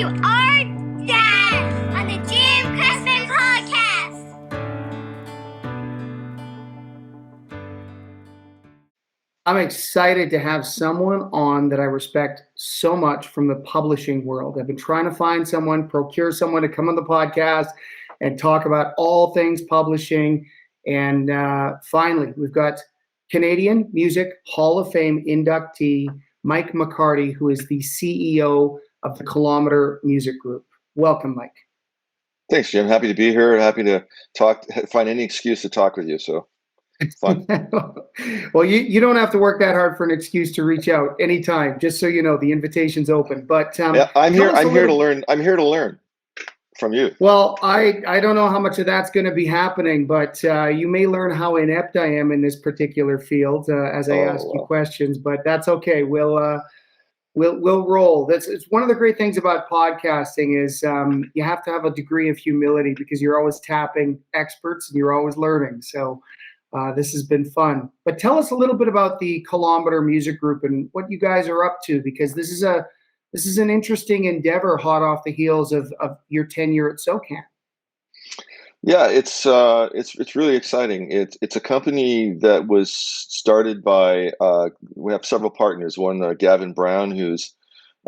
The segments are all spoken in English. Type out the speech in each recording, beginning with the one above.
to our dad on the Cressman podcast. I'm excited to have someone on that I respect so much from the publishing world. I've been trying to find someone, procure someone to come on the podcast and talk about all things publishing. And finally, we've got Canadian Music Hall of Fame inductee Mike McCarty, who is the CEO of the Kilometre Music Group. Welcome, Mike. Thanks, Jim. Happy to be here. Happy to talk, find any excuse to talk with you. So it's fun. Well, you don't have to work that hard for an excuse to reach out anytime. Just so you know, the invitation's open. But yeah, I'm here to learn. I'm here to learn from you. Well, I don't know how much of that's going to be happening, but you may learn how inept I am in this particular field as I ask you questions. But that's okay. We'll roll. It's one of the great things about podcasting is you have to have a degree of humility because you're always tapping experts and you're always learning. So this has been fun. But tell us a little bit about the Kilometre Music Group and what you guys are up to, because this is an interesting endeavor, hot off the heels of your tenure at SOCAN. Yeah, it's really exciting. It's a company that was started by we have several partners. One, Gavin Brown, who's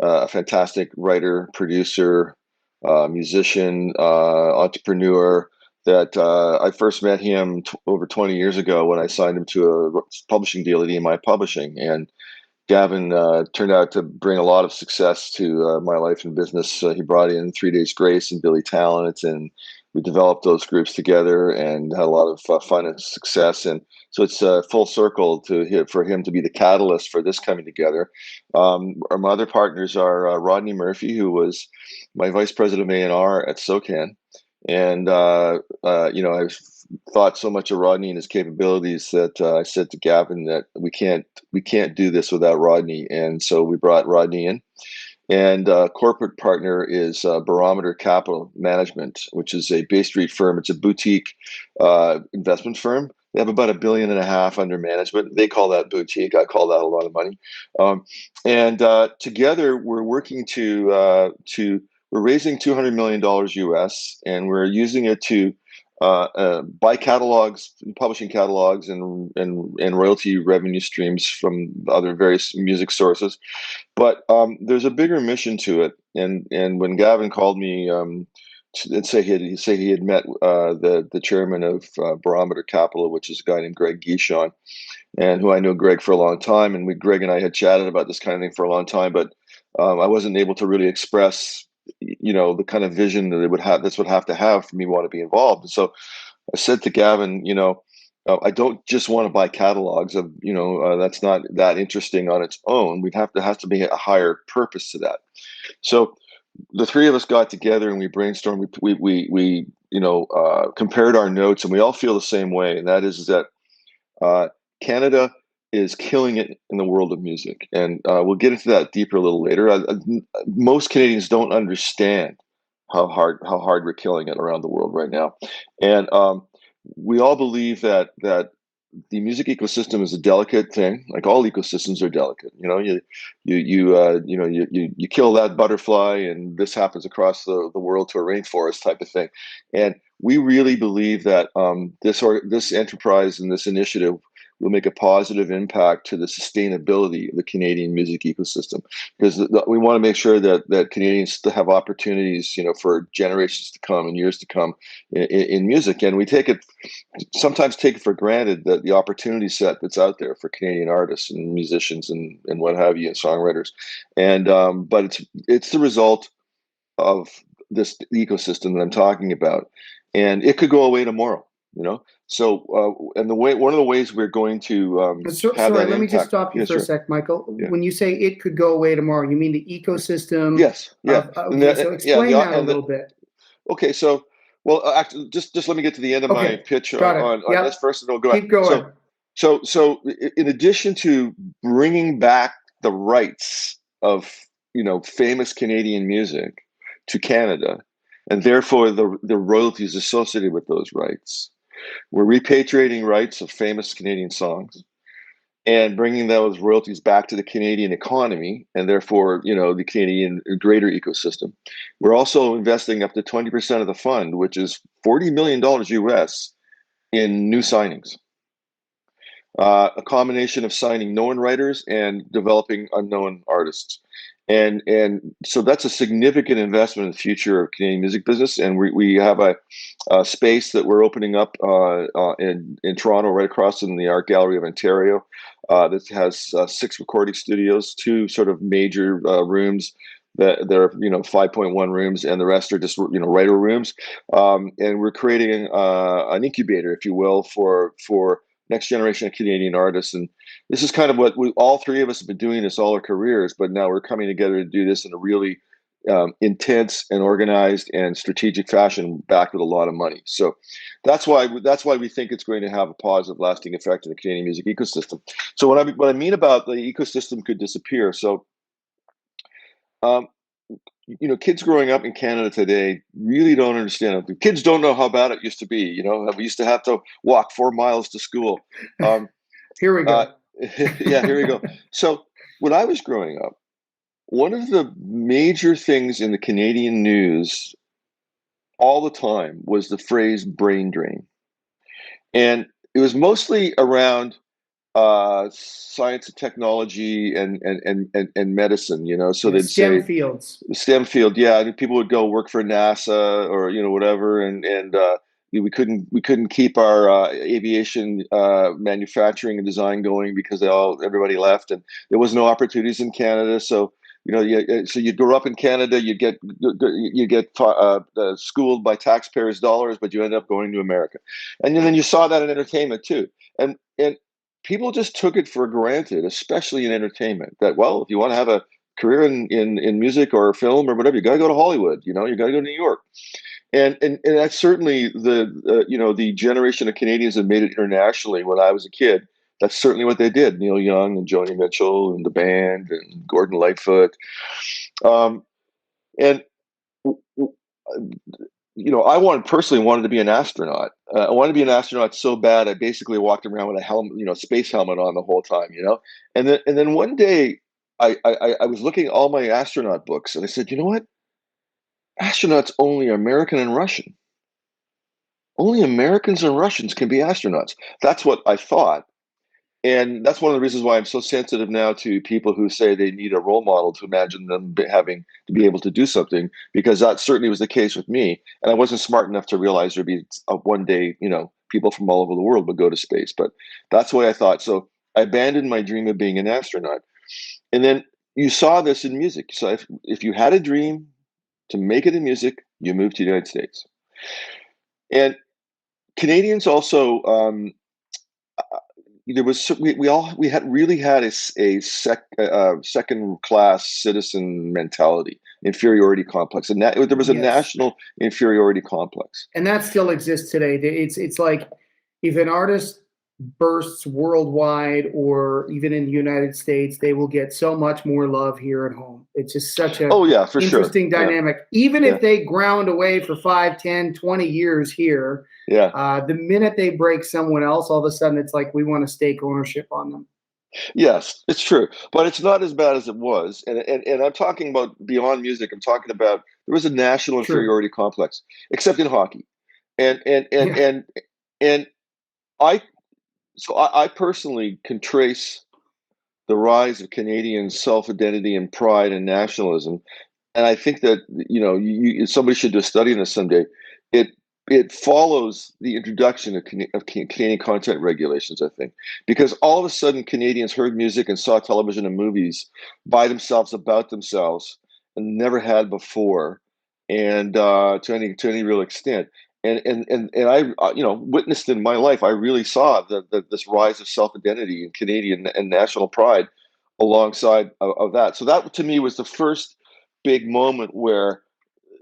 a fantastic writer, producer, musician, entrepreneur. That I first met him over 20 years ago when I signed him to a publishing deal at EMI Publishing, and Gavin turned out to bring a lot of success to my life and business. He brought in 3 Days Grace and Billy Talent, and we developed those groups together and had a lot of fun and success. And so it's full circle for him to be the catalyst for this coming together. My other partners are Rodney Murphy, who was my vice president of A&R at SOCAN. And, I've thought so much of Rodney and his capabilities that I said to Gavin that we can't do this without Rodney. And so we brought Rodney in. And corporate partner is Barometer Capital Management, which is a Bay Street firm. It's a boutique investment firm. They have about $1.5 billion under management. They call that boutique. I call that a lot of money. And together we're working we're raising $200 million US, and we're using it to buy catalogs, publishing catalogs, and royalty revenue streams from other various music sources. But there's a bigger mission to it. And when Gavin called me and say he had met the chairman of Barometer Capital, which is a guy named Greg Guichon, and who I know Greg for a long time, and Greg and I had chatted about this kind of thing for a long time, but I wasn't able to really express the kind of vision that it would have. This would have to have for me to want to be involved. And so I said to Gavin, I don't just want to buy catalogs of, that's not that interesting on its own. There has to be a higher purpose to that. So the three of us got together and we brainstormed. We compared our notes, and we all feel the same way. And that is that Canada is killing it in the world of music. And we'll get into that deeper a little later. Most Canadians don't understand how hard we're killing it around the world right now. And we all believe that the music ecosystem is a delicate thing. Like all ecosystems are delicate. You kill that butterfly and this happens across the world to a rainforest type of thing. And we really believe that this enterprise and this initiative will make a positive impact to the sustainability of the Canadian music ecosystem, because we want to make sure that Canadians have opportunities, for generations to come and years to come in music. And we sometimes take it for granted that the opportunity set that's out there for Canadian artists and musicians and what have you, and songwriters. And but it's the result of this ecosystem that I'm talking about, and it could go away tomorrow. So, one of the ways we're going to let me just stop you for a sec, Michael. Yeah. When you say it could go away tomorrow, you mean the ecosystem? Yes. Yeah. So explain that a little bit. Okay. So, actually, just let me get to the end of my pitch on this first, and we'll go. Keep going. So, in addition to bringing back the rights of famous Canadian music to Canada, and therefore the royalties associated with those rights. We're repatriating rights of famous Canadian songs. and bringing those royalties back to the Canadian economy and therefore, the Canadian greater ecosystem. We're also investing up to 20% of the fund, which is $40 million US, in new signings. A combination of signing known writers and developing unknown artists. And so that's a significant investment in the future of Canadian music business. And we have a space that we're opening up in Toronto, right across in the Art Gallery of Ontario, that has 6 recording studios, 2 sort of major rooms. That there are 5.1 rooms, and the rest are just writer rooms. And we're creating an incubator, if you will, for next generation of Canadian artists. And this is kind of what all 3 of us have been doing this all our careers, but now we're coming together to do this in a really intense and organized and strategic fashion, backed with a lot of money. So that's why we think it's going to have a positive, lasting effect in the Canadian music ecosystem. So what I mean about the ecosystem could disappear. So, kids growing up in Canada today really don't understand it. Kids don't know how bad it used to be. We used to have to walk 4 miles to school. Here we go. Yeah, here we go. So when I was growing up, one of the major things in the Canadian news all the time was the phrase brain drain. And it was mostly around science and technology and medicine, so they'd STEM say fields. STEM field, yeah. And people would go work for NASA or whatever, and we couldn't keep our aviation manufacturing and design going because everybody left, and there was no opportunities in Canada. So so you grow up in Canada, you get schooled by taxpayers' dollars, but you end up going to America, and then you saw that in entertainment too, and people just took it for granted, especially in entertainment, that, well, if you want to have a career in music or film or whatever, you got to go to Hollywood, you got to go to New York. And that's certainly the generation of Canadians that made it internationally. When I was a kid, that's certainly what they did. Neil Young and Joni Mitchell and the band and Gordon Lightfoot. And I personally wanted to be an astronaut. I wanted to be an astronaut so bad, I basically walked around with a helmet, space helmet on the whole time, And then one day, I was looking at all my astronaut books, and I said, you know what? Astronauts only American and Russian. Only Americans and Russians can be astronauts. That's what I thought. And that's one of the reasons why I'm so sensitive now to people who say they need a role model to imagine them having to be able to do something, because that certainly was the case with me. And I wasn't smart enough to realize there'd be one day, people from all over the world would go to space. But that's the way I thought. So I abandoned my dream of being an astronaut. And then you saw this in music. So if you had a dream to make it in music, you moved to the United States. And Canadians also, we had a second class citizen mentality, inferiority complex, and that there was a national inferiority complex, and that still exists today. It's like if an artist bursts worldwide or even in the United States, they will get so much more love here at home. It's just such a interesting dynamic. Even if they ground away for 5, 10, 20 years here, the minute they break someone else, all of a sudden it's like we want to stake ownership on them. Yes, it's true, but it's not as bad as it was. And I'm talking about beyond music. I'm talking about there was a national inferiority complex, except in hockey, and I personally can trace the rise of Canadian self-identity and pride and nationalism, and I think that somebody should do a study on this someday. It follows the introduction of Canadian content regulations, I think, because all of a sudden Canadians heard music and saw television and movies by themselves, about themselves, and never had before, and to any real extent. And I witnessed in my life, I really saw this rise of self-identity in Canadian and national pride alongside of that. So that to me was the first big moment where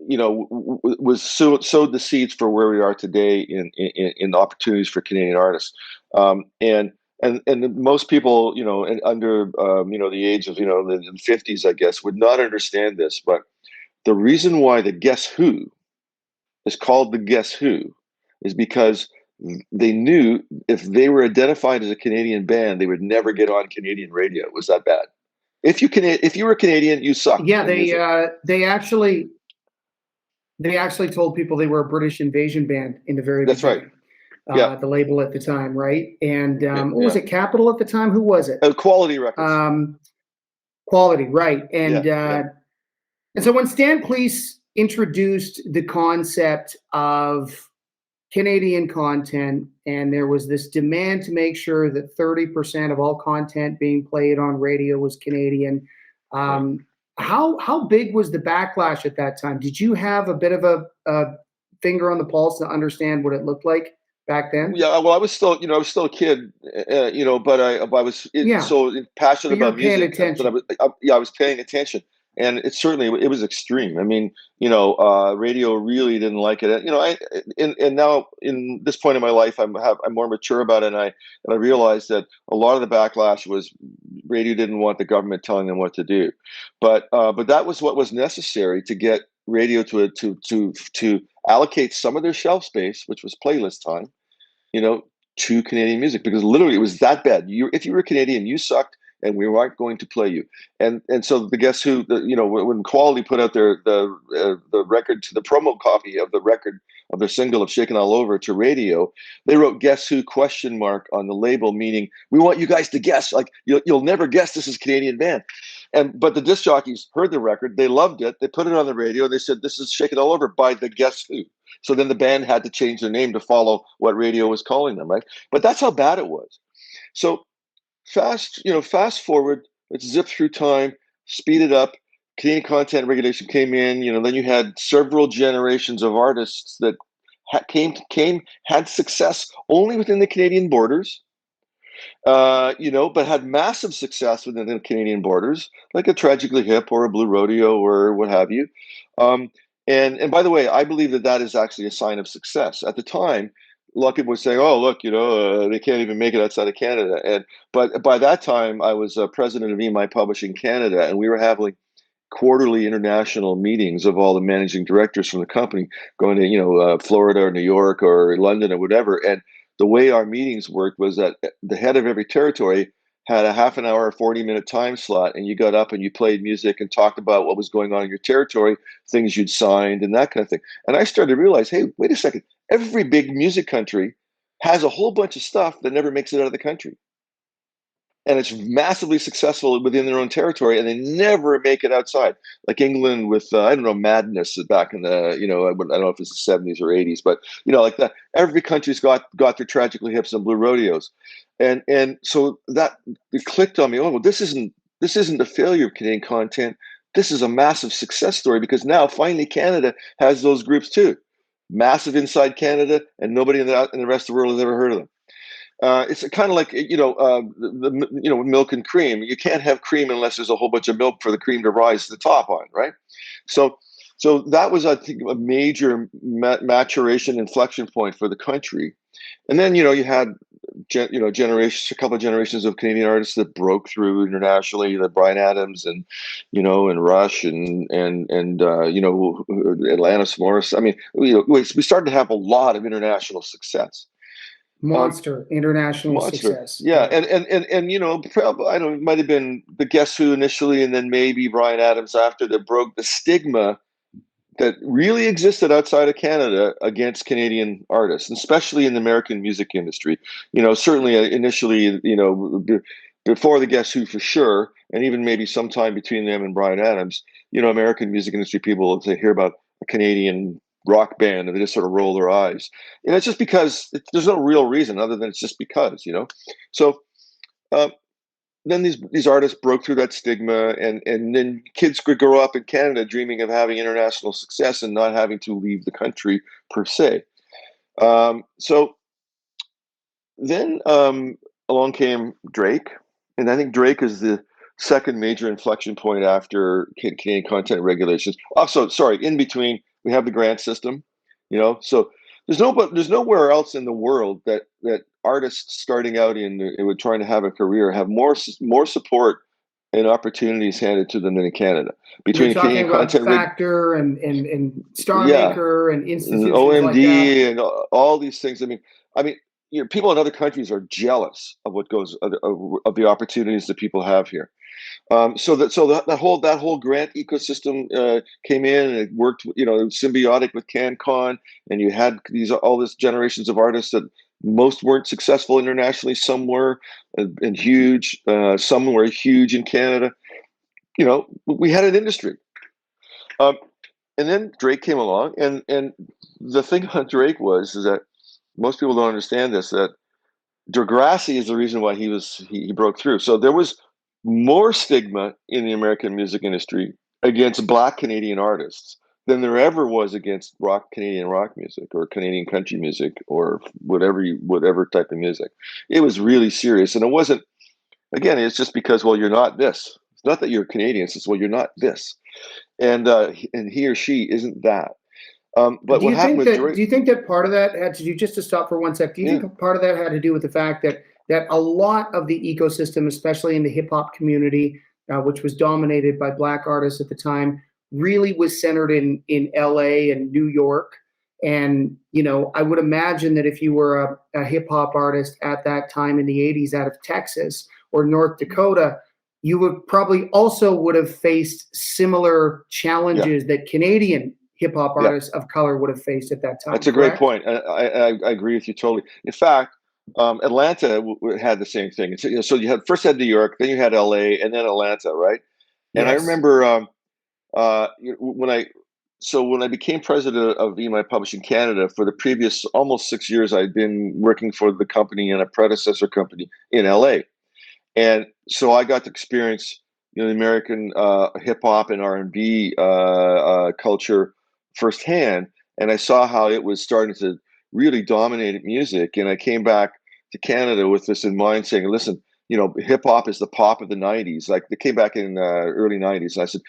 was sowed the seeds for where we are today in opportunities for Canadian artists. And most people, and under the age of the 50s, I guess, would not understand this. But the reason why the Guess Who is called the Guess Who is because they knew if they were identified as a Canadian band, they would never get on Canadian radio. It was that bad. If you were Canadian, you sucked. Yeah, they actually told people they were a British invasion band in the very That's right. beginning. Yeah. The label at the time, right? And what was Yeah. it? Capitol at the time? Who was it? Quality Records. Quality, right? And Yeah. and so when Stan Cleese introduced the concept of Canadian content, and there was this demand to make sure that 30% of all content being played on radio was Canadian. Right. How big was the backlash at that time? Did you have a bit of a finger on the pulse to understand what it looked like back then? Yeah, well, I was still a kid, but I was so passionate But you were about music. paying attention. But I was paying attention, and it was extreme. I mean, radio really didn't like it. And now in this point in my life, I'm more mature about it, and I realized that a lot of the backlash was radio didn't want the government telling them what to do, but that was what was necessary to get radio to allocate some of their shelf space, which was playlist time, to Canadian music, because literally it was that bad. If you were Canadian, you sucked, and we weren't going to play you. And so the Guess Who, when Quality put out the record, to the promo copy of the record of their single of Shakin' All Over to radio, they wrote "Guess Who?" on the label, meaning we want you guys to guess. Like you'll never guess this is a Canadian band. But the disc jockeys heard the record, they loved it, they put it on the radio, they said this is Shakin' All Over by the Guess Who. So then the band had to change their name to follow what radio was calling them, right? But that's how bad it was. So fast forward, let's zip through time, speed it up. Canadian content regulation came in, then you had several generations of artists that had success only within the Canadian borders. But had massive success within the Canadian borders, like a Tragically Hip or a Blue Rodeo or what have you. And by the way, I believe that is actually a sign of success. At the time, a lot of people were saying, "Oh, look, they can't even make it outside of Canada." But by that time, I was president of EMI Publishing Canada, and we were having quarterly international meetings of all the managing directors from the company, going to Florida or New York or London or whatever. And the way our meetings worked was that the head of every territory had a half an hour or 40-minute time slot, and you got up and you played music and talked about what was going on in your territory, things you'd signed and that kind of thing. And I started to realize, hey, wait a second, every big music country has a whole bunch of stuff that never makes it out of the country. And it's massively successful within their own territory, and they never make it outside. Like England with, Madness back in the, I don't know if it's the 70s or 80s, but, like that. Every country's got their Tragically Hips and Blue Rodeos. And so that it clicked on me, oh, well, this isn't a failure of Canadian content. This is a massive success story, because now finally Canada has those groups too. Massive inside Canada, and nobody in the rest of the world has ever heard of them. It's kind of like milk and cream. You can't have cream unless there's a whole bunch of milk for the cream to rise to the top on, right? So that was, I think, a major maturation inflection point for the country. And then you had a couple of generations of Canadian artists that broke through internationally, like Bryan Adams and Rush and Alanis Morris. I mean, we started to have a lot of international success. International success. Yeah. And probably, I don't know, it might have been the Guess Who initially, and then maybe Bryan Adams after, that broke the stigma that really existed outside of Canada against Canadian artists, especially in the American music industry. Certainly initially, before the Guess Who for sure, and even maybe sometime between them and Bryan Adams, American music industry people, they hear about a Canadian rock band and they just sort of roll their eyes. And it's just because there's no real reason other than it's just because, So then these artists broke through that stigma, and then kids could grow up in Canada dreaming of having international success and not having to leave the country per se. So then along came Drake, and I think Drake is the second major inflection point after Canadian content regulations. Also, sorry, in between, we have the grant system, so there's nowhere else in the world that artists starting out in trying to have a career have more support and opportunities handed to them in Canada. You're Between talking Canadian about content, Factor and Star yeah, Maker and and institutions like that. OMD and all these things. I mean, people in other countries are jealous of what goes of the opportunities that people have here. So that whole grant ecosystem came in, and it worked, symbiotic with CanCon, and you had all these generations of artists that most weren't successful internationally. Some were, and huge. Some were huge in Canada. We had an industry. Um, and then Drake came along, and the thing on Drake is that most people don't understand this, that Degrassi is the reason why he broke through. So there was more stigma in the American music industry against Black Canadian artists than there ever was against Canadian rock music or Canadian country music or whatever type of music. It was really serious, and it wasn't. Again, it's just because, well, you're not this. It's not that you're Canadian. It's, well, you're not this, and he or she isn't that. But Do what you happened think with that? Drake? Do you think that part of that had to do, just to stop for 1 sec? Do you Yeah, think part of that had to do with the fact that a lot of the ecosystem, especially in the hip hop community, which was dominated by Black artists at the time, really was centered in L.A. and New York? And I would imagine that if you were a hip hop artist at that time in the '80s out of Texas or North Dakota, you would have faced similar yeah, challenges that Canadian hip hop yeah. artists of color would have faced at that time, That's a great correct? point. I agree with you totally. In fact, Atlanta had the same thing. So you had New York, then you had LA, and then Atlanta, right? And I Yes. remember when I became president of EMI Publishing Canada, for the previous almost 6 years, I'd been working for the company and a predecessor company in LA. And so I got to experience, the American hip hop and R&B culture firsthand, and I saw how it was starting to really dominate music. And I came back to Canada with this in mind, saying, "Listen, hip hop is the pop of the '90s." Like, they came back in early '90s, and I said,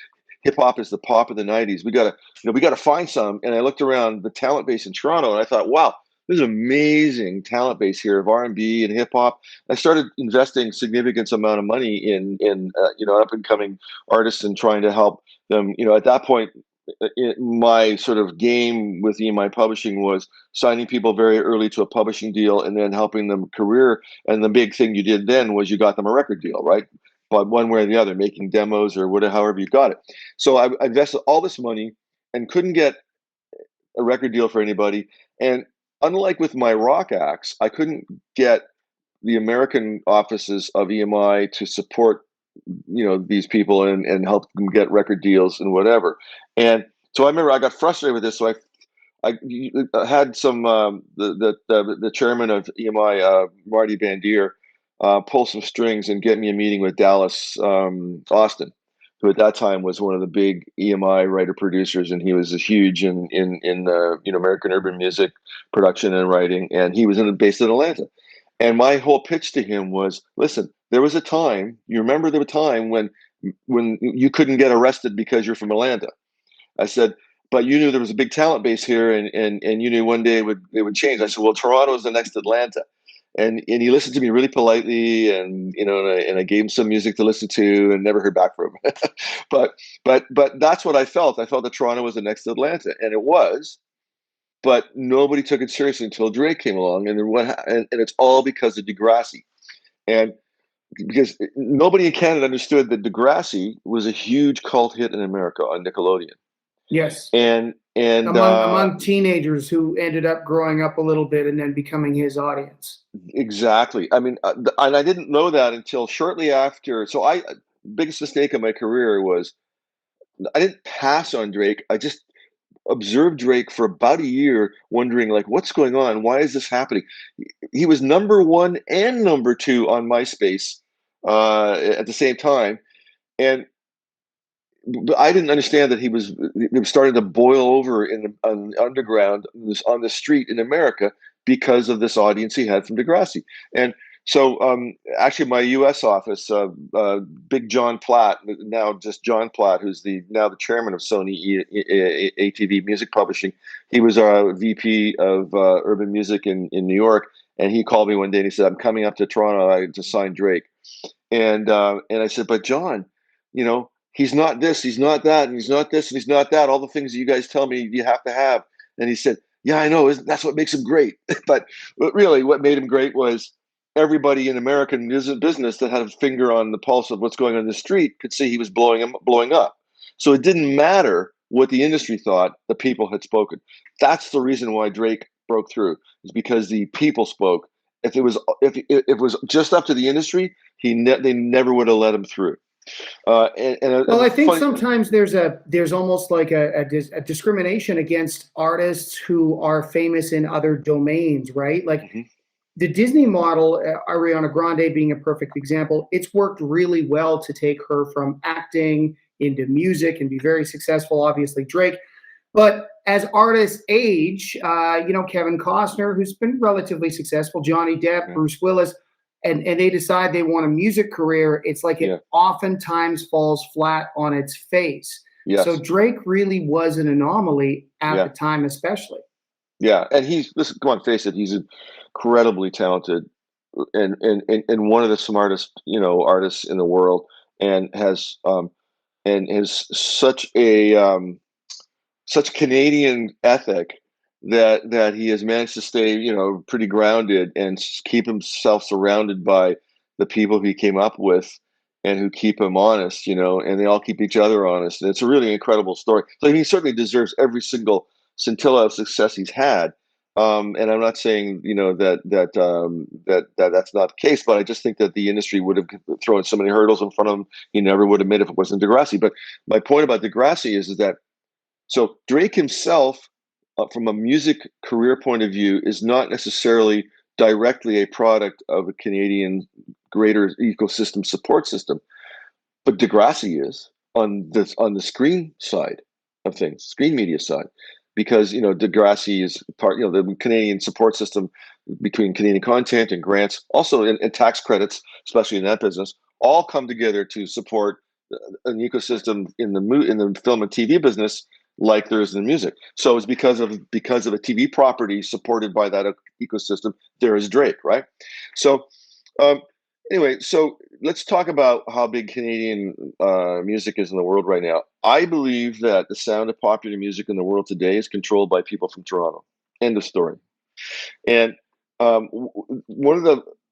"Hip hop is the pop of the '90s. We gotta find some." And I looked around the talent base in Toronto, and I thought, "Wow, there's an amazing talent base here of R&B and hip hop." I started investing significant amount of money in up and coming artists and trying to help them. At that point, my sort of game with EMI Publishing was signing people very early to a publishing deal and then helping them career. And the big thing you did then was you got them a record deal, right? But one way or the other, making demos or whatever, however you got it. So I invested all this money and couldn't get a record deal for anybody. And unlike with my rock acts, I couldn't get the American offices of EMI to support these people and help them get record deals and whatever. And so I remember I got frustrated with this. So I had some the chairman of EMI, Marty Bandier, pull some strings and get me a meeting with Dallas Austin, who at that time was one of the big EMI writer producers, and he was huge in American urban music production and writing, and he was based in Atlanta. And my whole pitch to him was, listen, there was a time, you remember there was a time when you couldn't get arrested because you're from Atlanta. I said, but you knew there was a big talent base here, and you knew one day it would change. I said, well, Toronto is the next Atlanta. And he listened to me really politely, and and I gave him some music to listen to, and never heard back from him. but that's what I felt. I felt that Toronto was the next Atlanta, and it was. But nobody took it seriously until Drake came along, and then and it's all because of Degrassi, and because nobody in Canada understood that Degrassi was a huge cult hit in America on Nickelodeon, Yes. and Among teenagers who ended up growing up a little bit and then becoming his audience. exactly. I mean, and I didn't know that until shortly after. So biggest mistake of my career was I didn't pass on Drake. I just observed Drake for about a year, wondering, like, what's going on? Why is this happening? He was number one and number two on MySpace at the same time, and but I didn't understand that he was starting to boil over on the underground on the street in America because of this audience he had from Degrassi. And so, actually, my U.S. office, Big John Platt, now just John Platt, who's now the chairman of Sony ATV Music Publishing, he was our VP of urban music in New York, and he called me one day and he said, "I'm coming up to Toronto to sign Drake," and I said, "But John, he's not this, he's not that, and he's not this, and he's not that. All the things that you guys tell me you have to have. And he said, yeah, I know. That's what makes him great. But really, what made him great was everybody in American business that had a finger on the pulse of what's going on in the street could see he was blowing up. So it didn't matter what the industry thought, the people had spoken. That's the reason why Drake broke through, is because the people spoke. If it was just up to the industry, they never would have let him through. Well, I think sometimes there's almost like a discrimination against artists who are famous in other domains, right? Like the Disney model, Ariana Grande being a perfect example. It's worked really well to take her from acting into music and be very successful. Obviously, Drake. But as artists age, Kevin Costner, who's been relatively successful, Johnny Depp, Bruce Willis, and they decide they want a music career, it's like it oftentimes falls flat on its face. Yes. So Drake really was an anomaly at the time, especially. Yeah, and come on, face it, he's incredibly talented and one of the smartest, artists in the world, and has such a such Canadian ethic that he has managed to stay, pretty grounded and keep himself surrounded by the people he came up with and who keep him honest, and they all keep each other honest. And it's a really incredible story. So he certainly deserves every single scintilla of success he's had. And I'm not saying, that that's not the case, but I just think that the industry would have thrown so many hurdles in front of him, he never would have made if it wasn't Degrassi. But my point about Degrassi is that, so Drake himself, from a music career point of view, is not necessarily directly a product of a Canadian greater ecosystem support system, but Degrassi is on the screen side of things, screen media side, because Degrassi is part, the Canadian support system between Canadian content and grants, also in tax credits, especially in that business, all come together to support an ecosystem in the film and TV business, like there is in music. So it's because of a TV property supported by that ecosystem, there is Drake, right? So anyway, so let's talk about how big Canadian music is in the world right now. I believe that the sound of popular music in the world today is controlled by people from Toronto. End of story. And I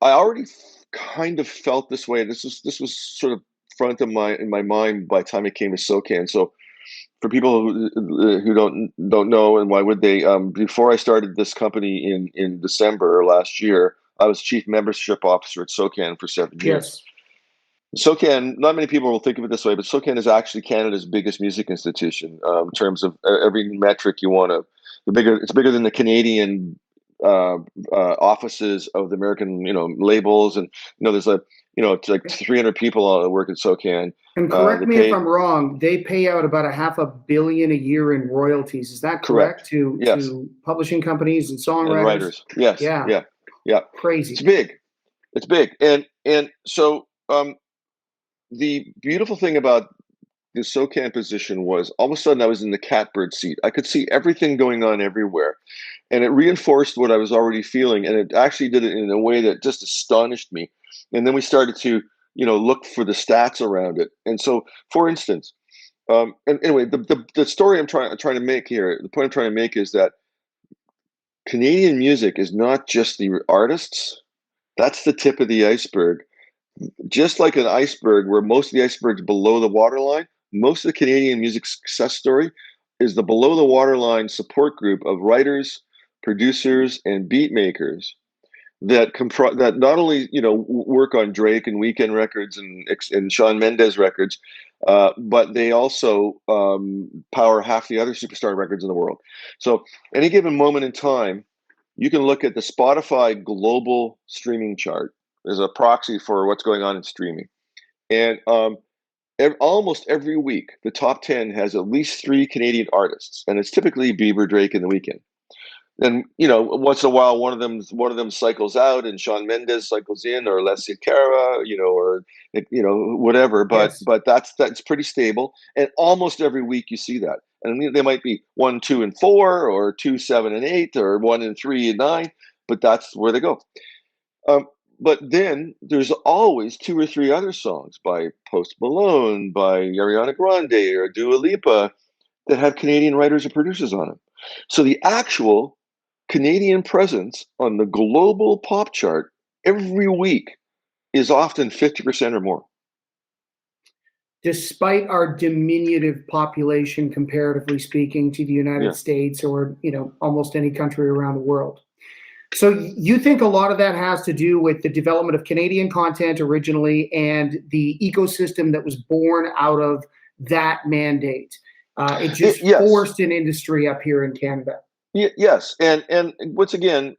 already kind of felt this way. This was sort of front of in my mind by the time it came to SOCAN. So for people who don't know, and why would they? Before I started this company in December last year, I was chief membership officer at SOCAN for 7 years. Yes. SOCAN, not many people will think of it this way, but SOCAN is actually Canada's biggest music institution in terms of every metric you want to. It's bigger than the Canadian offices of the American, labels, and there's it's like 300 people that work at SOCAN. And correct me if I'm wrong, they pay out about $500 million a year in royalties. Is that correct? To publishing companies and songwriters and writers? Yes. Yeah. Crazy. It's big. And so the beautiful thing about the SOCAN position was all of a sudden I was in the catbird seat. I could see everything going on everywhere, and it reinforced what I was already feeling. And it actually did it in a way that just astonished me. And then we started to, look for the stats around it. And so, for instance, and anyway, the story I'm trying to make here, the point I'm trying to make is that Canadian music is not just the artists. That's the tip of the iceberg. Just like an iceberg, where most of the iceberg is below the waterline, most of the Canadian music success story is the below the waterline support group of writers, producers, and beat makers that not only work on Drake and Weeknd records and Shawn Mendes records, but they also power half the other superstar records in the world. So any given moment in time, you can look at the Spotify global streaming chart as a proxy for what's going on in streaming, and almost every week the top 10 has at least 3 Canadian artists, and it's typically Bieber, Drake, and The Weeknd. And once in a while, one of them cycles out, and Shawn Mendes cycles in, or Alessia Cara, or whatever. But that's pretty stable. And almost every week you see that. And they might be 1, 2, and 4, or 2, 7, and 8, or 1 and 3 and 9. But that's where they go. but then there's always 2 or 3 other songs by Post Malone, by Ariana Grande or Dua Lipa that have Canadian writers or producers on them. So the actual Canadian presence on the global pop chart every week is often 50% or more. Despite our diminutive population, comparatively speaking, to the United States or almost any country around the world. So you think a lot of that has to do with the development of Canadian content originally and the ecosystem that was born out of that mandate. It just forced an industry up here in Canada. Yes, and once again,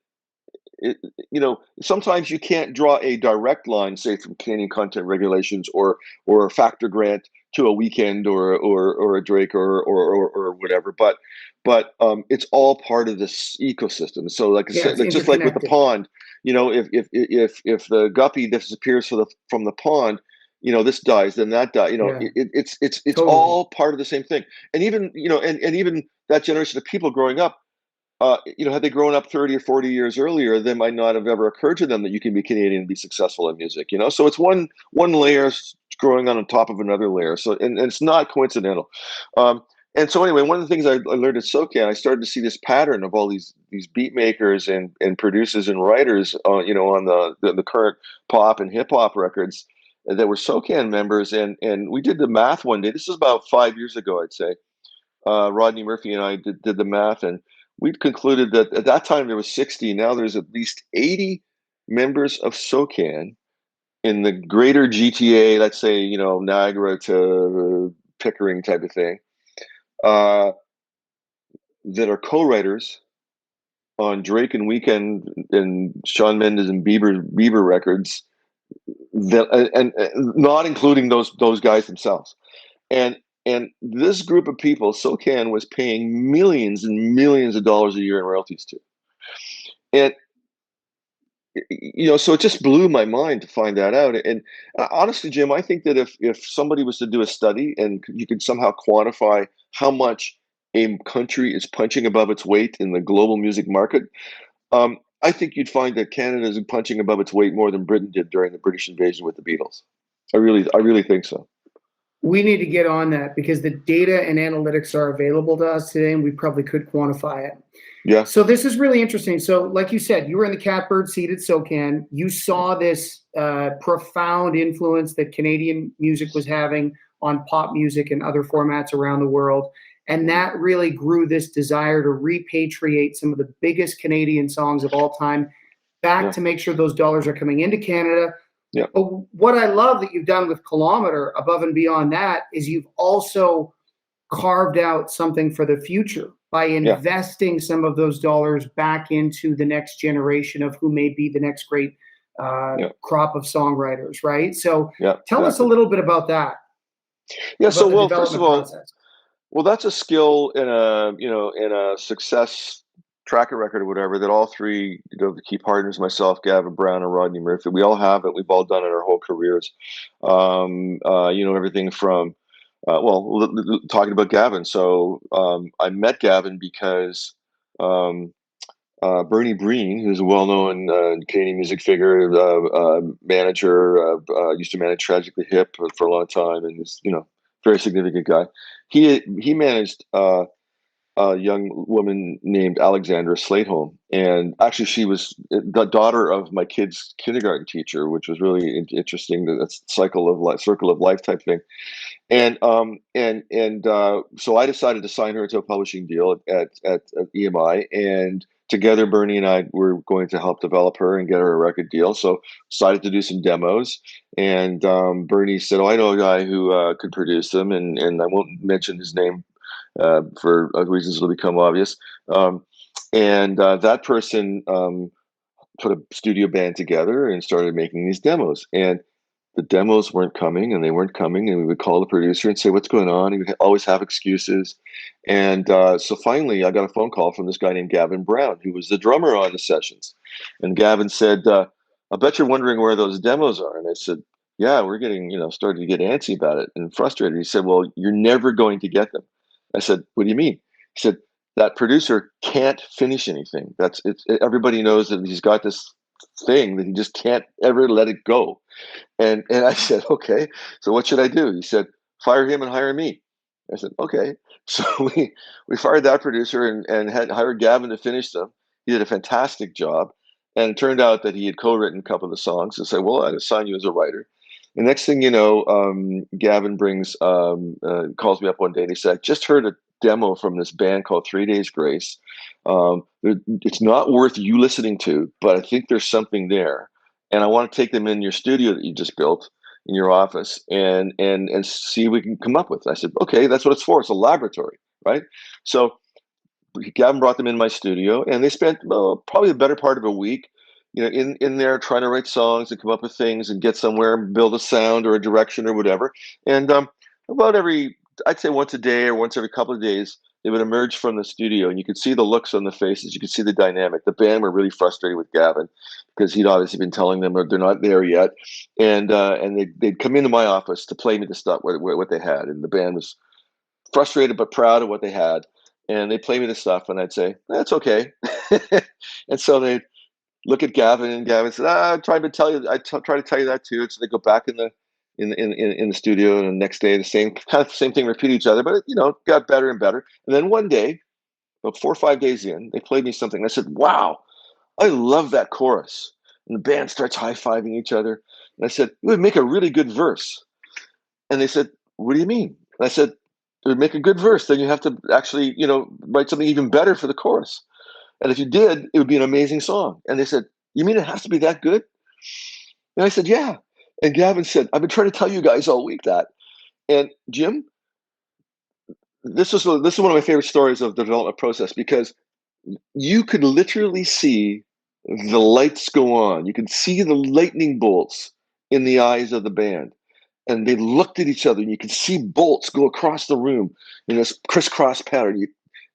sometimes you can't draw a direct line, say, from Canadian content regulations or a factor grant to a Weeknd or a Drake or whatever, but it's all part of this ecosystem. So, like I said, just like with the pond, if the guppy disappears from the pond, this dies, then that dies. It's totally all part of the same thing. And even and even that generation of people growing up. Had they grown up 30 or 40 years earlier, they might not have ever occurred to them that you can be Canadian and be successful in music. So it's one layer growing on top of another layer. So and it's not coincidental. And so anyway, one of the things I learned at SOCAN, I started to see this pattern of all these beat makers and producers and writers, on the current pop and hip hop records that were SOCAN members. And we did the math one day. This is about 5 years ago, I'd say. Rodney Murphy and I did the math, and we'd concluded that at that time there was 60. Now there's at least 80 members of SOCAN in the greater GTA, let's say, Niagara to Pickering type of thing, that are co-writers on Drake and Weeknd and Shawn Mendes and Bieber records, and not including those guys themselves. And this group of people, SOCAN was paying millions and millions of dollars a year in royalties to. And, so it just blew my mind to find that out. And honestly, Jim, I think that if somebody was to do a study and you could somehow quantify how much a country is punching above its weight in the global music market, I think you'd find that Canada is punching above its weight more than Britain did during the British invasion with the Beatles. I really think so. We need to get on that because the data and analytics are available to us today, and we probably could quantify it. Yeah. So this is really interesting. So like you said, you were in the catbird seat at SOCAN. You saw this profound influence that Canadian music was having on pop music and other formats around the world. And that really grew this desire to repatriate some of the biggest Canadian songs of all time back to make sure those dollars are coming into Canada. Yeah. But what I love that you've done with Kilometre, above and beyond that, is you've also carved out something for the future by investing some of those dollars back into the next generation of who may be the next great crop of songwriters, right? So tell us a little bit about that. Yeah. So, well, first of all, that's a skill in a success tracker record or whatever that all three, the key partners, myself, Gavin Brown, and Rodney Murphy, we all have it. We've all done it our whole careers. Everything from, talking about Gavin. So I met Gavin because Bernie Breen, who's a well-known Canadian music figure, manager, used to manage Tragically Hip for a long time, and is very significant guy. He managed a young woman named Alexandra Slateholm, and actually she was the daughter of my kid's kindergarten teacher, which was really interesting. That's circle of life type thing. And so I decided to sign her to a publishing deal at EMI, and together Bernie and I were going to help develop her and get her a record deal. So decided to do some demos, and Bernie said, "Oh, I know a guy who could produce them," and I won't mention his name for reasons that'll become obvious. And that person put a studio band together and started making these demos. And the demos weren't coming, and they weren't coming. And we would call the producer and say, "What's going on?" He would always have excuses. And so finally, I got a phone call from this guy named Gavin Brown, who was the drummer on the sessions. And Gavin said, "I bet you're wondering where those demos are." And I said, "Yeah, we're getting, starting to get antsy about it and frustrated." He said, "Well, you're never going to get them." I said, "What do you mean?" He said, "That producer can't finish anything. Everybody knows that he's got this thing that he just can't ever let it go. And I said, okay, so what should I do? He said, fire him and hire me. I said, okay. So we fired that producer and had hired Gavin to finish them. He did a fantastic job. And it turned out that he had co-written a couple of the songs. I said, well, I'd assign you as a writer. The next thing you know, Gavin calls me up one day and he said, I just heard a demo from this band called 3 Days Grace. It's not worth you listening to, but I think there's something there. And I want to take them in your studio that you just built in your office and see what we can come up with. I said, okay, that's what it's for. It's a laboratory, right? So Gavin brought them in my studio, and they spent probably the better part of a week, in there trying to write songs and come up with things and get somewhere and build a sound or a direction or whatever. And about I'd say once a day or once every couple of days, they would emerge from the studio, and you could see the looks on the faces. You could see the dynamic. The band were really frustrated with Gavin because he'd obviously been telling them they're not there yet, and they'd come into my office to play me the stuff what they had, and the band was frustrated but proud of what they had, and they play me the stuff, and I'd say that's okay, and so they'd look at Gavin, and Gavin said, I try to tell you that too. And so they go back in the studio, and the next day the same thing, repeat each other, but it got better and better. And then one day, about 4 or 5 days in, they played me something. And I said, wow, I love that chorus. And the band starts high-fiving each other. And I said, it would make a really good verse. And they said, what do you mean? And I said, it would make a good verse. Then you have to actually, write something even better for the chorus. And if you did, it would be an amazing song. And they said, you mean it has to be that good? And I said, yeah. And Gavin said, I've been trying to tell you guys all week that. And Jim, this is one of my favorite stories of the development process, because you could literally see the lights go on. You could see the lightning bolts in the eyes of the band. And they looked at each other, and you could see bolts go across the room in this crisscross pattern. It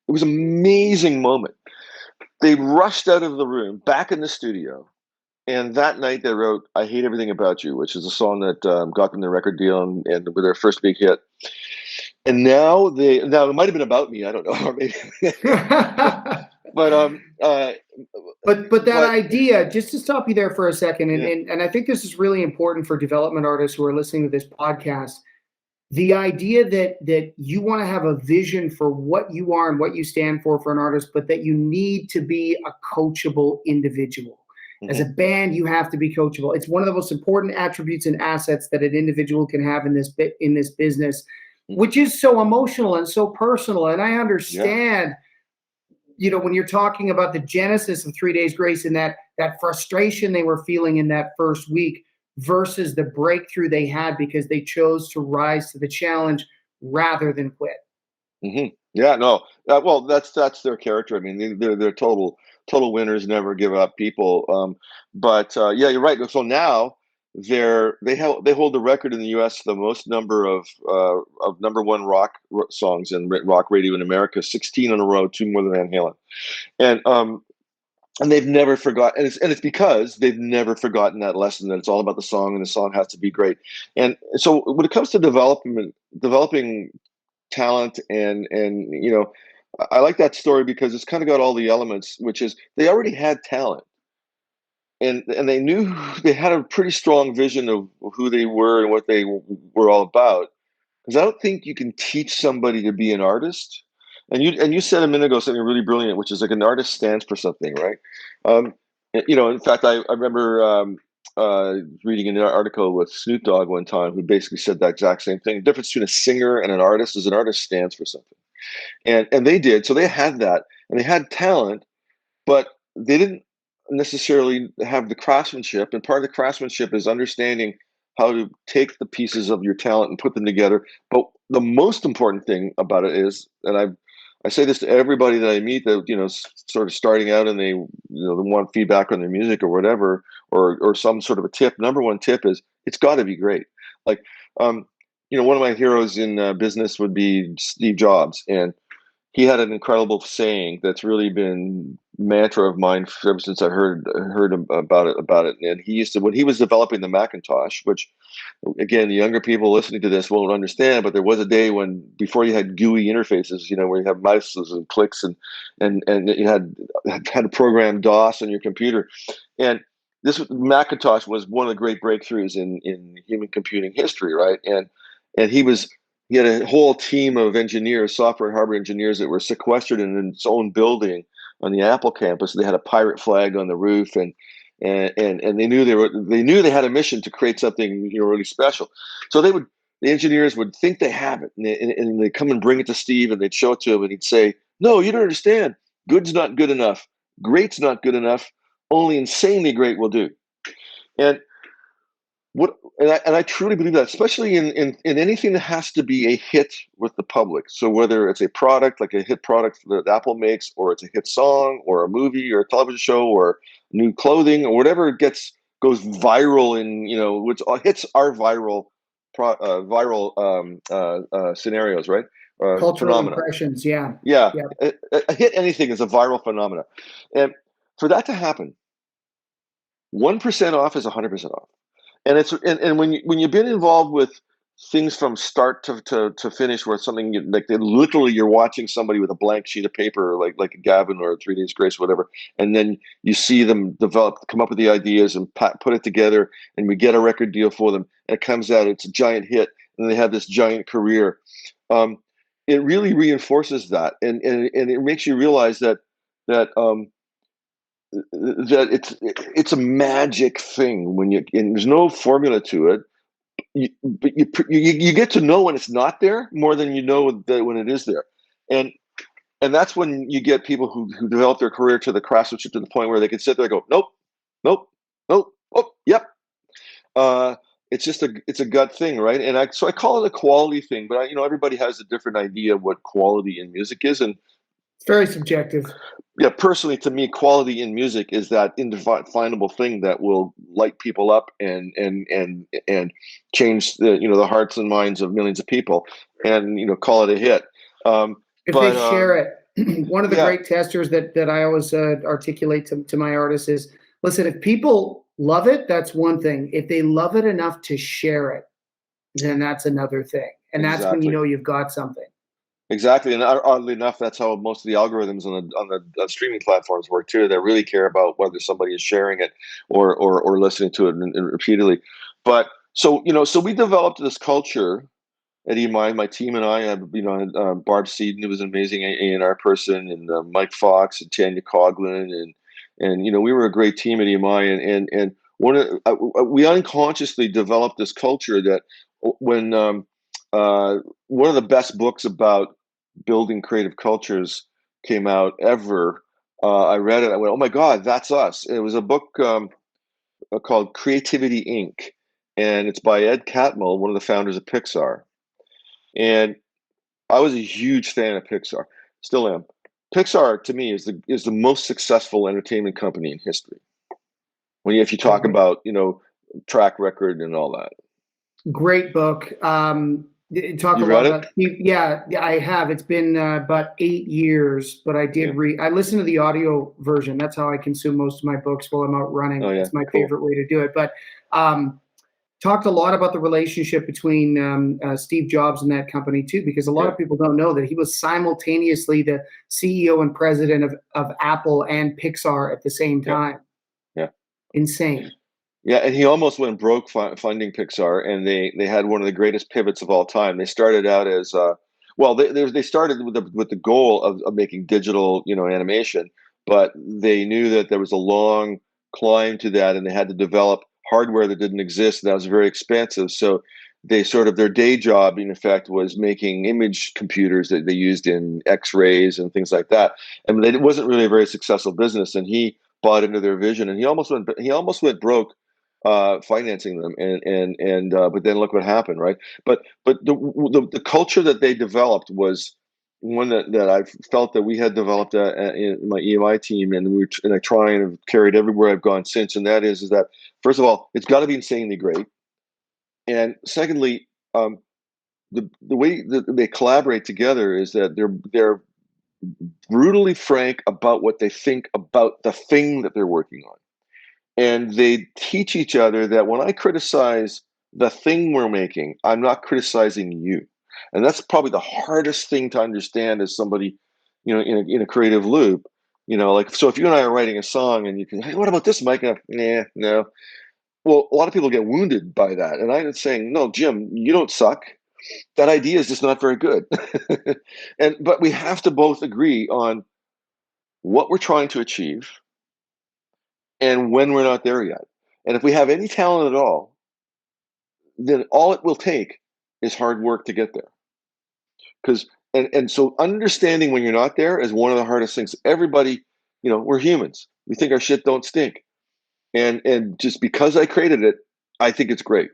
was an amazing moment. They rushed out of the room, back in the studio. And that night they wrote I Hate Everything About You, which is a song that got them the record deal and with their first big hit. And now it might have been about me, I don't know, or maybe. But that idea, just to stop you there for a second, and I think this is really important for development artists who are listening to this podcast. The idea that you want to have a vision for what you are and what you stand for an artist, but that you need to be a coachable individual. Mm-hmm. As a band, you have to be coachable. It's one of the most important attributes and assets that an individual can have in this business, which is so emotional and so personal. And I understand, when you're talking about the genesis of 3 Days Grace and that frustration they were feeling in that first week versus the breakthrough they had because they chose to rise to the challenge rather than quit. Mm-hmm. Yeah, no. Well, that's their character. I mean, they're total winners, never give up people. But you're right. So now they hold the record in the U.S. for the most number of number one rock songs in rock radio in America, 16 in a row, 2 more than Van Halen, and they've never forgotten, and it's because they've never forgotten that lesson that it's all about the song, and the song has to be great. And so when it comes to developing talent, and I like that story because it's kind of got all the elements, which is they already had talent, and they knew they had a pretty strong vision of who they were and what they were all about. Because I don't think you can teach somebody to be an artist. And you said a minute ago something really brilliant, which is like an artist stands for something, right? In fact, I remember reading an article with Snoop Dogg one time who basically said that exact same thing. The difference between a singer and an artist is an artist stands for something. And they did. So they had that, and they had talent, but they didn't necessarily have the craftsmanship. And part of the craftsmanship is understanding how to take the pieces of your talent and put them together. But the most important thing about it is, and I say this to everybody that I meet that, sort of starting out and they want feedback on their music or whatever, or some sort of a tip. Number one tip is it's got to be great. Like, one of my heroes in business would be Steve Jobs, and he had an incredible saying that's really been mantra of mine ever since I heard about it. And he used to, when he was developing the Macintosh, which again, the younger people listening to this won't understand, but there was a day when, before you had GUI interfaces, where you have mouses and clicks and you had to program DOS on your computer. And Macintosh was one of the great breakthroughs in human computing history, right? And he had a whole team of engineers, software and hardware engineers, that were sequestered in its own building on the Apple campus. They had a pirate flag on the roof, and they knew they had a mission to create something, really special. So the engineers would think they have it, and they'd come and bring it to Steve, and they'd show it to him, and he'd say, "No, you don't understand. Good's not good enough. Great's not good enough. Only insanely great will do." And I truly believe that, especially in anything that has to be a hit with the public. So whether it's a product, like a hit product that Apple makes, or it's a hit song, or a movie, or a television show, or new clothing, or whatever goes viral which hits are viral scenarios, right? Cultural phenomena. impressions, yeah. Yeah. A hit anything is a viral phenomena. And for that to happen, 1% off is 100% off. And when you've been involved with things from start to finish, where something literally you're watching somebody with a blank sheet of paper, like a Gavin or a 3 Days Grace, or whatever, and then you see them come up with the ideas and put it together, and we get a record deal for them, and it comes out, it's a giant hit, and they have this giant career. It really reinforces that, and it makes you realize that it's a magic thing and there's no formula to it. But you get to know when it's not there more than you know that when it is there, and that's when you get people who develop their career to the craftsmanship, to the point where they can sit there and go, nope, nope, nope, oh, yep. It's a gut thing, right? And so I call it a quality thing, but everybody has a different idea of what quality in music is, and it's very subjective. Yeah, personally, to me, quality in music is that indefinable thing that will light people up and change the hearts and minds of millions of people, and call it a hit. If they share it, one of the great testers that I always articulate to my artists is, listen, if people love it, that's one thing. If they love it enough to share it, then that's another thing, and that's when you've got something. Exactly, and oddly enough, that's how most of the algorithms on the streaming platforms work too. They really care about whether somebody is sharing it or listening to it and repeatedly. But so we developed this culture at EMI. My team and I had Barb Seaton, who was an amazing A&R person, and Mike Fox and Tanya Coughlin, and we were a great team at EMI, and we unconsciously developed this culture that when one of the best books about building creative cultures came out ever. I read it. I went, "Oh my God, that's us!" It was a book called Creativity Inc., and it's by Ed Catmull, one of the founders of Pixar. And I was a huge fan of Pixar, still am. Pixar, to me, is the most successful entertainment company in history. If you talk about track record and all that. Great book. Talk you a read lot about, yeah, I have. It's been about 8 years, but I did read. I listened to the audio version. That's how I consume most of my books while I'm out running. Oh, yeah. It's my favorite way to do it. But talked a lot about the relationship between Steve Jobs and that company too, because a lot of people don't know that he was simultaneously the CEO and president of Apple and Pixar at the same time. Yeah. Insane. Yeah, and he almost went broke funding Pixar, and they had one of the greatest pivots of all time. They started out as they started with the goal of making digital animation, but they knew that there was a long climb to that, and they had to develop hardware that didn't exist, and that was very expensive. So they their day job, in effect, was making image computers that they used in X-rays and things like that. And it wasn't really a very successful business, and he bought into their vision, and he almost went broke financing them, and but then look what happened, right? But the culture that they developed was one that I felt that we had developed in my EMI team, and I try and have carried everywhere I've gone since. And that is that, first of all, it's got to be insanely great, and secondly, the way that they collaborate together is that they're brutally frank about what they think about the thing that they're working on. And they teach each other that when I criticize the thing we're making, I'm not criticizing you. And that's probably the hardest thing to understand as somebody, in a creative loop. Like, so if you and I are writing a song and you can, hey, what about this, Mike? And nah, no. Well, a lot of people get wounded by that. And I'm saying, no, Jim, you don't suck. That idea is just not very good. But we have to both agree on what we're trying to achieve and when we're not there yet. And if we have any talent at all, then all it will take is hard work to get there. So understanding when you're not there is one of the hardest things. Everybody, we're humans. We think our shit don't stink. And just because I created it, I think it's great.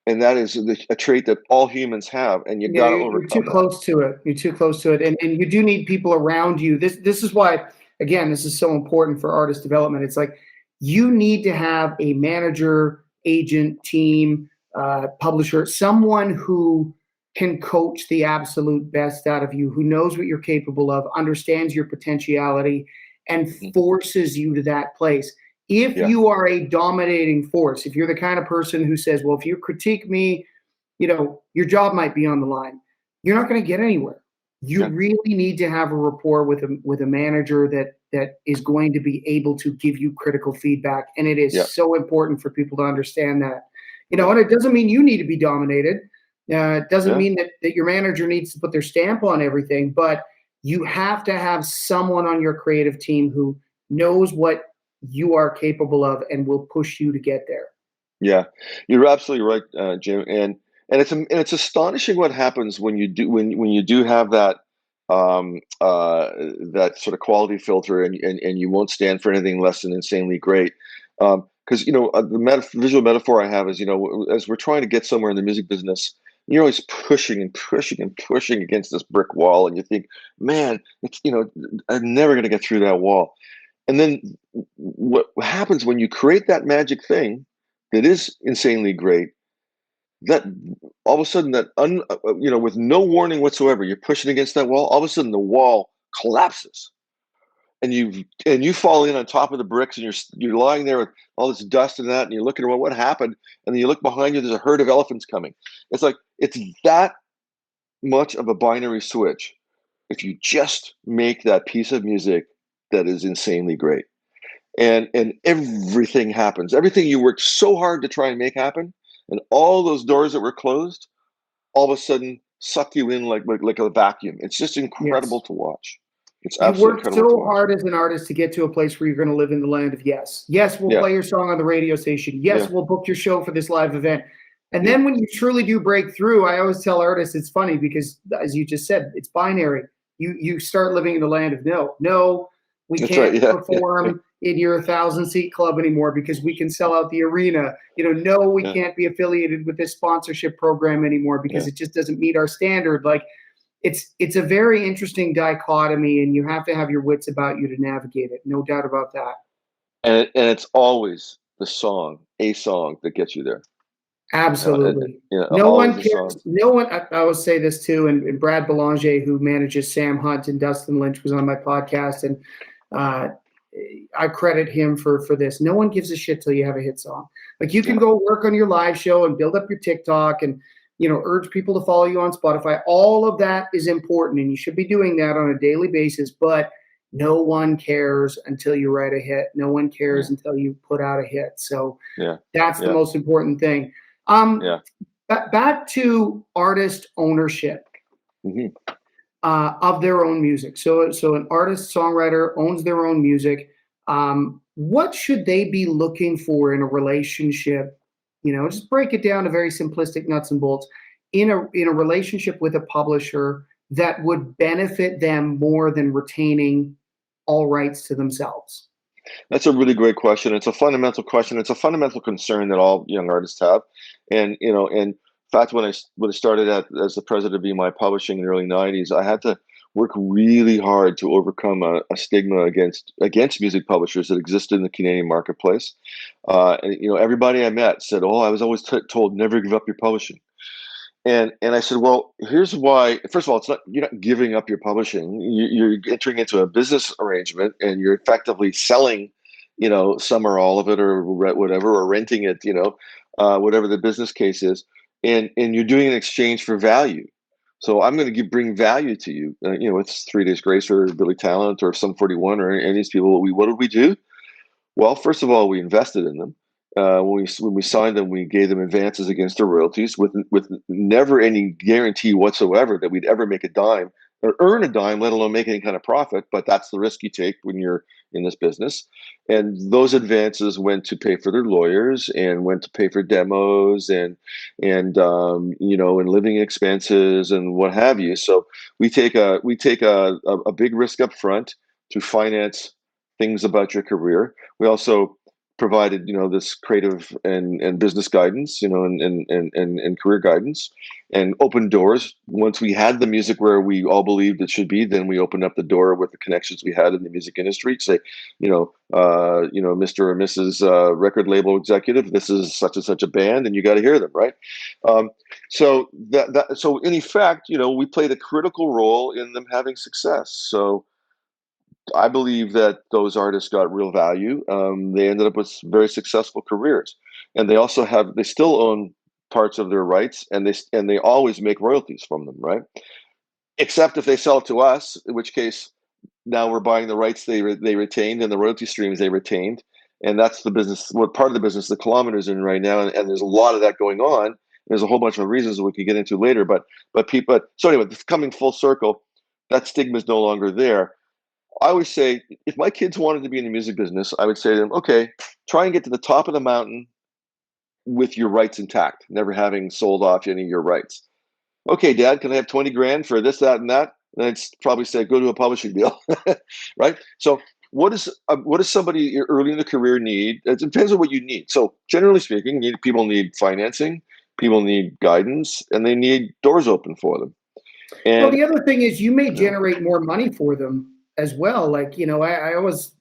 And that is a trait that all humans have, and you got to overcome You're too close to it. You're too close to it, and you do need people around you. This is why, again, this is so important for artist development. It's like you need to have a manager, agent, team, publisher, someone who can coach the absolute best out of you, who knows what you're capable of, understands your potentiality, and forces you to that place. If you are a dominating force, if you're the kind of person who says, well, if you critique me, your job might be on the line, you're not going to get anywhere. You really need to have a rapport with a manager that is going to be able to give you critical feedback. And it is so important for people to understand that. And it doesn't mean you need to be dominated. It doesn't mean that your manager needs to put their stamp on everything, but you have to have someone on your creative team who knows what you are capable of and will push you to get there. Yeah, you're absolutely right, Jim. And it's astonishing what happens when you do have that that sort of quality filter, and you won't stand for anything less than insanely great. Because the visual metaphor I have is, as we're trying to get somewhere in the music business, you're always pushing and pushing and pushing against this brick wall, and you think, man, it's I'm never going to get through that wall. And then what happens when you create that magic thing that is insanely great, that all of a sudden with no warning whatsoever, you're pushing against that wall, all of a sudden the wall collapses. And you fall in on top of the bricks, and you're lying there with all this dust and that, and you're looking at what happened, and then you look behind you, there's a herd of elephants coming. It's like, it's that much of a binary switch. If you just make that piece of music that is insanely great, and everything happens, everything you worked so hard to try and make happen, and all those doors that were closed, all of a sudden suck you in like a vacuum. It's just incredible to watch. It's absolutely incredible. You worked so hard as an artist to get to a place where you're going to live in the land of yes. Yes, we'll play your song on the radio station. Yes, we'll book your show for this live event. And then when you truly do break through, I always tell artists, it's funny because, as you just said, it's binary. You start living in the land of no, we can't perform in your 1,000-seat club anymore because we can sell out the arena. No, we can't be affiliated with this sponsorship program anymore because it just doesn't meet our standard. Like, it's a very interesting dichotomy, and you have to have your wits about you to navigate it. No doubt about that. And it's always a song that gets you there. Absolutely. No one cares. No one. I always say this too. And Brad Belanger, who manages Sam Hunt and Dustin Lynch, was on my podcast, and I credit him for this. No one gives a shit till you have a hit song. Like, you can go work on your live show and build up your TikTok and urge people to follow you on Spotify. All of that is important, and you should be doing that on a daily basis. But no one cares until you write a hit. No one cares until you put out a hit. So that's the most important thing. Back to artist ownership of their own music. So an artist, songwriter owns their own music. What should they be looking for in a relationship? Just break it down to very simplistic nuts and bolts. In a relationship with a publisher that would benefit them more than retaining all rights to themselves. That's a really great question. It's a fundamental question. It's a fundamental concern that all young artists have. And, in fact, when I started as the president of BMI Publishing in the early 90s, I had to work really hard to overcome a stigma against music publishers that existed in the Canadian marketplace. And, everybody I met said, "Oh, I was always told never give up your publishing." And I said, well, here's why. First of all, you're not giving up your publishing. You're entering into a business arrangement, and you're effectively selling, some or all of it, or whatever, or renting it, whatever the business case is, and you're doing it in exchange for value. So I'm going to bring value to you. It's 3 Days Grace or Billy Talent or Sum 41 or any of these people. What did we do? Well, first of all, we invested in them. When we signed them, we gave them advances against their royalties with never any guarantee whatsoever that we'd ever make a dime or earn a dime, let alone make any kind of profit. But that's the risk you take when you're in this business. And those advances went to pay for their lawyers and went to pay for demos and living expenses and what have you. So we take a big risk up front to finance things about your career. We also provided, this creative and business guidance, and career guidance, and opened doors. Once we had the music where we all believed it should be, then we opened up the door with the connections we had in the music industry to say, Mr. or Mrs. Record label executive, this is such and such a band, and you got to hear them, right? So in effect, we played a critical role in them having success. So I believe that those artists got real value. They ended up with very successful careers, and they still own parts of their rights, and they always make royalties from them, right? Except if they sell it to us, in which case now we're buying the rights they retained and the royalty streams they retained, and that's the business. What part of the business the Kilometre's in right now, and there's a lot of that going on. There's a whole bunch of reasons that we could get into later, but so anyway, coming full circle, that stigma is no longer there. I always say, if my kids wanted to be in the music business, I would say to them, okay, try and get to the top of the mountain with your rights intact, never having sold off any of your rights. Okay, Dad, can I have 20 grand for this, that, and that? And I'd probably say, go to a publishing deal, right? So what does somebody early in the career need? It depends on what you need. So generally speaking, people need financing, people need guidance, and they need doors open for them. And well, the other thing is you may generate more money for them as well. Like, I always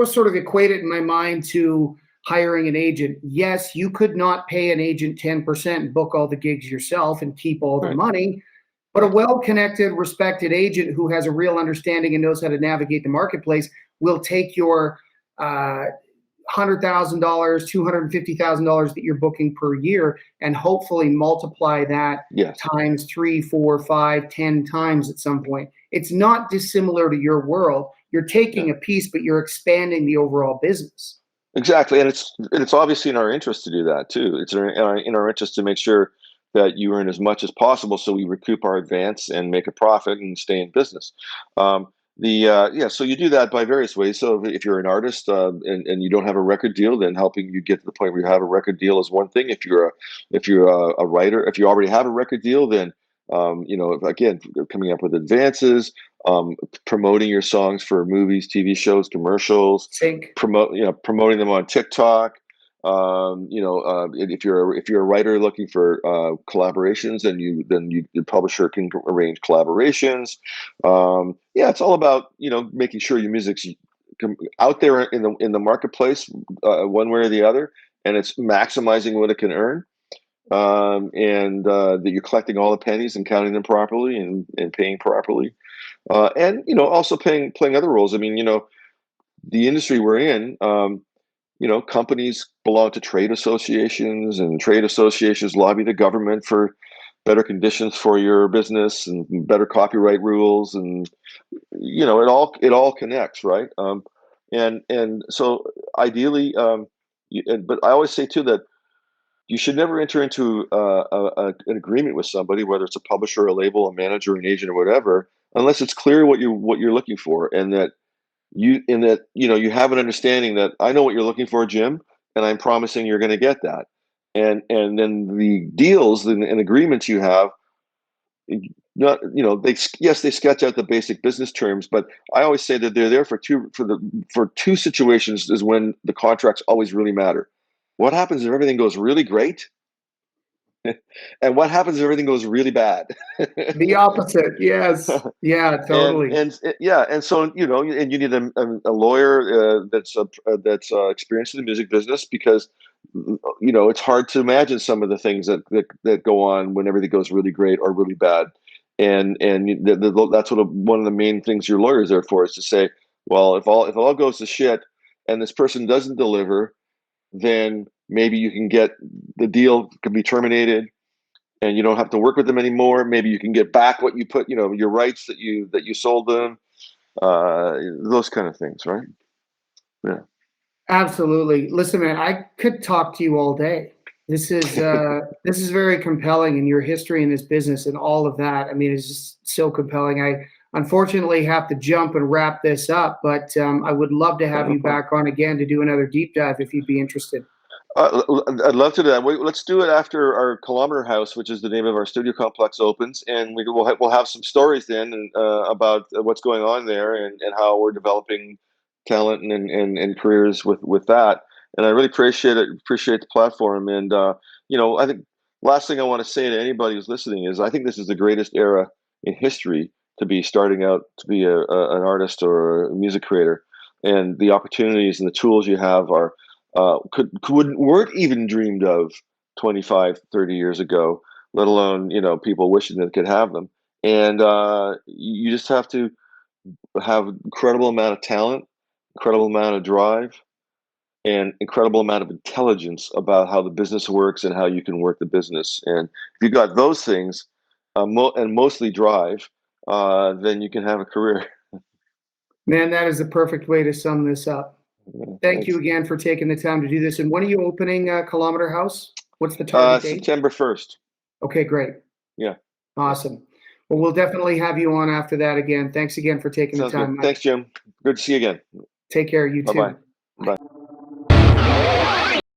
sort of equate it in my mind to hiring an agent. Yes, you could not pay an agent 10% and book all the gigs yourself and keep all the money, but a well-connected, respected agent who has a real understanding and knows how to navigate the marketplace will take your $100,000, $250,000 that you're booking per year and hopefully multiply that times 3, 4, 5, 10 times at some point. It's not dissimilar to your world. You're taking a piece, but you're expanding the overall business. Exactly, and it's obviously in our interest to do that too. It's in our interest to make sure that you earn as much as possible, so we recoup our advance and make a profit and stay in business. So you do that by various ways. So if you're an artist and you don't have a record deal, then helping you get to the point where you have a record deal is one thing. If you're a writer, if you already have a record deal, then again, coming up with advances, promoting your songs for movies, TV shows, commercials, promoting them on TikTok. If you're a writer looking for collaborations, then the publisher can arrange collaborations. It's all about making sure your music's out there in the marketplace one way or the other, and it's maximizing what it can earn. That you're collecting all the pennies and counting them properly and paying properly, and also playing other roles. I mean, the industry we're in. Companies belong to trade associations, and trade associations lobby the government for better conditions for your business and better copyright rules, and it all connects, right? And so ideally, but I always say too that you should never enter into an agreement with somebody, whether it's a publisher, a label, a manager, an agent, or whatever, unless it's clear what you're looking for, and that you have an understanding that I know what you're looking for, Jim, and I'm promising you're going to get that. And then the deals and agreements you have, they sketch out the basic business terms, but I always say that they're there for two situations is when the contracts always really matter. What happens if everything goes really great? And what happens if everything goes really bad? The opposite, yes. Yeah, totally. And so and you need a lawyer that's experienced in the music business, because it's hard to imagine some of the things that go on when everything goes really great or really bad. And that's one of the main things your lawyer is there for, is to say, well, if it all goes to shit and this person doesn't deliver, then maybe you can get the deal can be terminated, and you don't have to work with them anymore. Maybe you can get back what you put, your rights that you sold them, those kind of things, right? Yeah. Absolutely. Listen, man, I could talk to you all day. This is very compelling, in your history in this business and all of that. I mean, it's just so compelling. I unfortunately have to jump and wrap this up, but I would love to have you back on again to do another deep dive if you'd be interested. I'd love to do that. Let's do it after our Kilometre house, which is the name of our studio complex, opens, and we'll have some stories then about what's going on there, and how we're developing talent and careers with that. And I really appreciate the platform. And I think last thing I want to say to anybody who's listening is I think this is the greatest era in history to be starting out to be an artist or a music creator, and the opportunities and the tools you have are weren't even dreamed of 25, 30 years ago, let alone, people wishing that could have them. And you just have to have incredible amount of talent, incredible amount of drive, and incredible amount of intelligence about how the business works and how you can work the business. And if you got those things, and mostly drive, then you can have a career. Man, that is the perfect way to sum this up. Thank you again for taking the time to do this. And when are you opening Kilometre House? What's the target date? September 1st. Okay, great. Yeah. Awesome. Well, we'll definitely have you on after that again. Thanks again for taking the time. Thanks, Jim. Good to see you again. Take care. You too. Bye-bye.